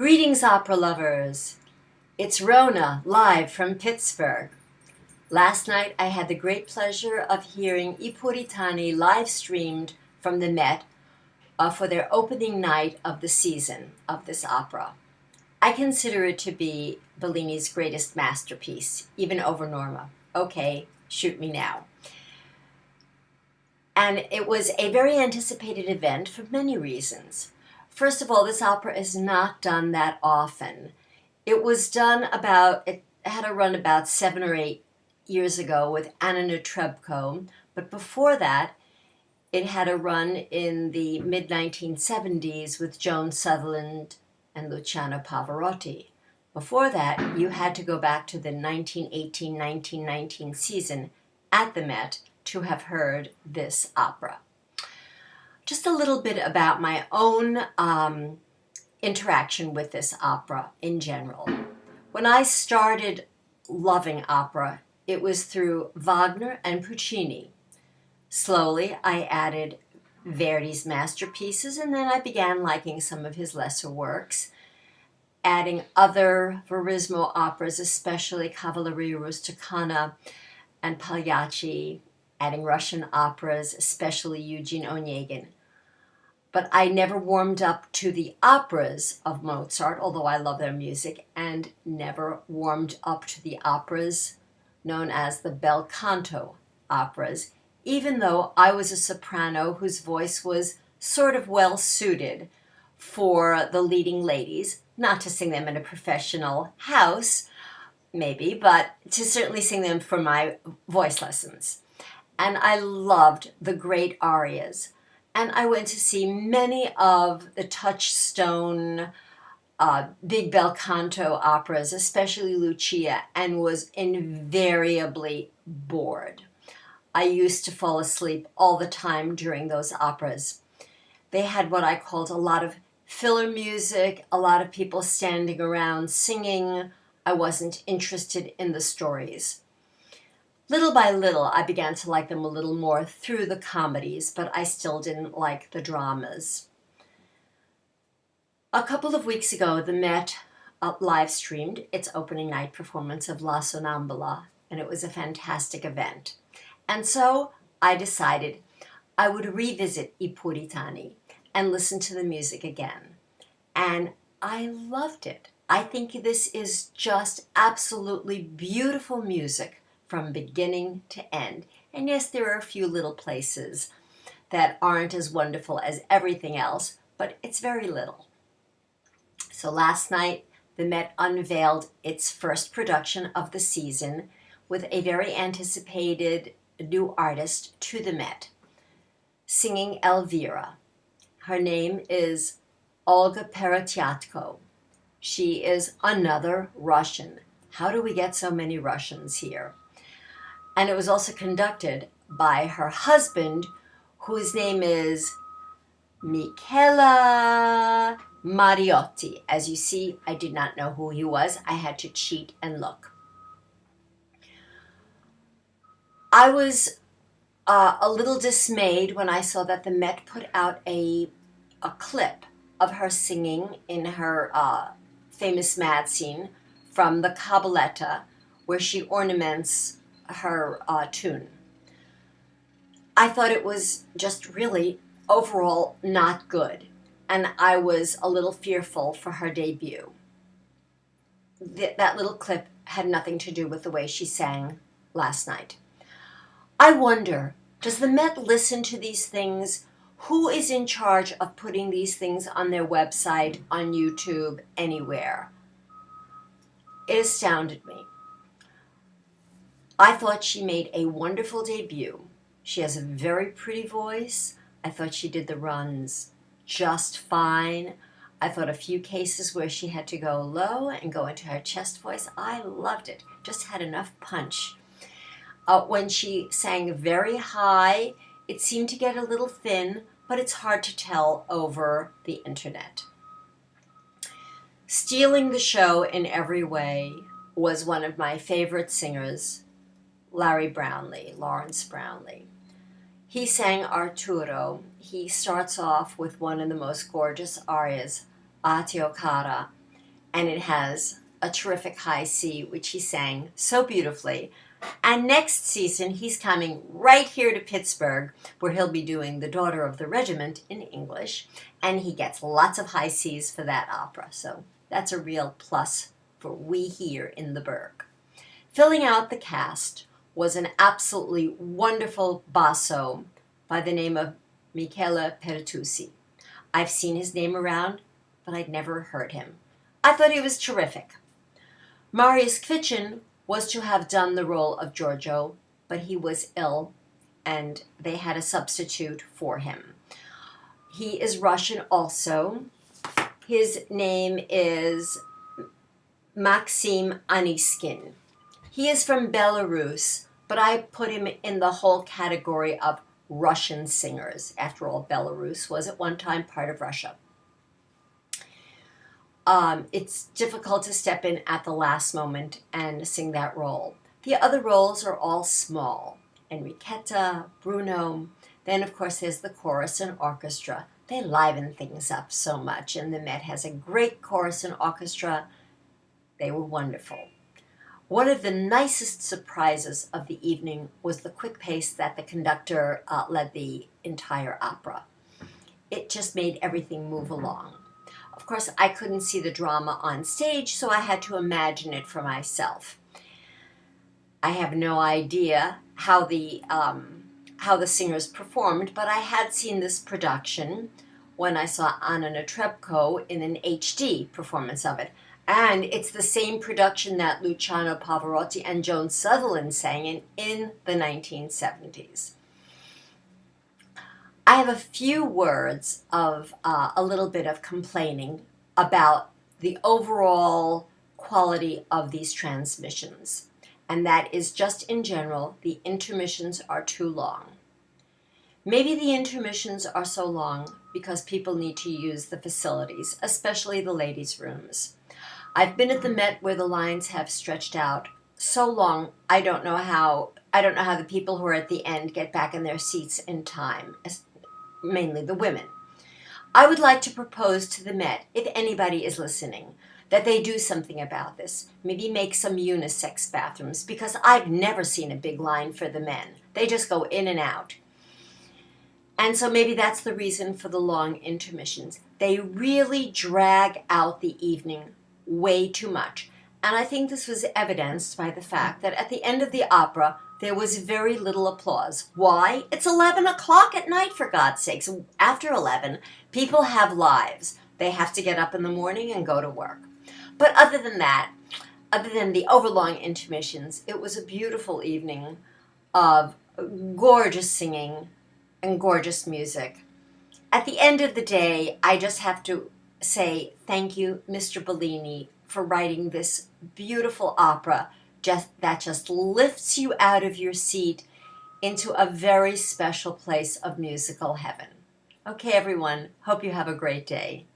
Greetings, opera lovers. It's Rona, live from Pittsburgh. Last night I had the great pleasure of hearing I Puritani live streamed from the Met for their opening night of the season of this opera. I consider it to be Bellini's greatest masterpiece, even over Norma. Okay, shoot me now. And it was a very anticipated event for many reasons. First of all, this opera is not done that often. It had a run about 7 or 8 years ago with Anna Netrebko, but before that, it had a run in the mid-1970s with Joan Sutherland and Luciano Pavarotti. Before that, you had to go back to the 1918-1919 season at the Met to have heard this opera. Just a little bit about my own interaction with this opera in general. When I started loving opera, it was through Wagner and Puccini. Slowly, I added Verdi's masterpieces, and then I began liking some of his lesser works, adding other Verismo operas, especially Cavalleria Rusticana and Pagliacci, adding Russian operas, especially Eugene Onegin. But I never warmed up to the operas of Mozart, although I love their music, and never warmed up to the operas known as the bel canto operas, even though I was a soprano whose voice was sort of well suited for the leading ladies, not to sing them in a professional house, maybe, but to certainly sing them for my voice lessons. And I loved the great arias. And I went to see many of the touchstone big bel canto operas, especially Lucia, and was invariably bored. I used to fall asleep all the time during those operas. They had what I called a lot of filler music, a lot of people standing around singing. I wasn't interested in the stories. Little by little, I began to like them a little more through the comedies, but I still didn't like the dramas. A couple of weeks ago, the Met live streamed its opening night performance of La Sonnambula, and it was a fantastic event. And so I decided I would revisit I Puritani and listen to the music again. And I loved it. I think this is just absolutely beautiful music from beginning to end. And yes, there are a few little places that aren't as wonderful as everything else, but it's very little. So last night, the Met unveiled its first production of the season with a very anticipated new artist to the Met, singing Elvira. Her name is Olga Peretyatko. She is another Russian. How do we get so many Russians here? And it was also conducted by her husband, whose name is Michele Mariotti. As you see, I did not know who he was. I had to cheat and look. I was a little dismayed when I saw that the Met put out a clip of her singing in her famous mad scene from the Cabaletta, where she ornaments her tune. I thought it was just really overall not good, and I was a little fearful for her debut. That little clip had nothing to do with the way she sang last night. I wonder, does the Met listen to these things? Who is in charge of putting these things on their website, on YouTube, anywhere? It astounded me. I thought she made a wonderful debut. She has a very pretty voice. I thought she did the runs just fine. I thought a few cases where she had to go low and go into her chest voice. I loved it. Just had enough punch. When she sang very high, it seemed to get a little thin, but it's hard to tell over the internet. Stealing the show in every way was one of my favorite singers, Lawrence Brownlee. He sang Arturo. He starts off with one of the most gorgeous arias, A Te Cara, and it has a terrific high C, which he sang so beautifully. And next season, he's coming right here to Pittsburgh, where he'll be doing The Daughter of the Regiment in English, and he gets lots of high Cs for that opera. So that's a real plus for we here in the Burg. Filling out the cast was an absolutely wonderful basso by the name of Michele Peretyatko. I've seen his name around, but I'd never heard him. I thought he was terrific. Marius Kvitchen was to have done the role of Giorgio, but he was ill, and they had a substitute for him. He is Russian also. His name is Maxim Aniskin. He is from Belarus, but I put him in the whole category of Russian singers. After all, Belarus was at one time part of Russia. It's difficult to step in at the last moment and sing that role. The other roles are all small. Enriqueta, Bruno, then of course there's the chorus and orchestra. They liven things up so much, and the Met has a great chorus and orchestra. They were wonderful. One of the nicest surprises of the evening was the quick pace that the conductor led the entire opera. It just made everything move along. Of course, I couldn't see the drama on stage, so I had to imagine it for myself. I have no idea how the singers performed, but I had seen this production when I saw Anna Netrebko in an HD performance of it. And it's the same production that Luciano Pavarotti and Joan Sutherland sang in the 1970s. I have a few words of a little bit of complaining about the overall quality of these transmissions. And that is just in general, the intermissions are too long. Maybe the intermissions are so long because people need to use the facilities, especially the ladies' rooms. I've been at the Met where the lines have stretched out so long, I don't know how the people who are at the end get back in their seats in time, mainly the women. I would like to propose to the Met, if anybody is listening, that they do something about this. Maybe make some unisex bathrooms, because I've never seen a big line for the men. They just go in and out. And so maybe that's the reason for the long intermissions. They really drag out the evening way too much. And I think this was evidenced by the fact that at the end of the opera, there was very little applause. Why? It's 11 o'clock at night, for God's sakes. After 11, people have lives. They have to get up in the morning and go to work. But other than that, other than the overlong intermissions, it was a beautiful evening of gorgeous singing and gorgeous music. At the end of the day, I just have to say thank you, Mr. Bellini, for writing this beautiful opera that just lifts you out of your seat into a very special place of musical heaven. Okay, everyone, hope you have a great day.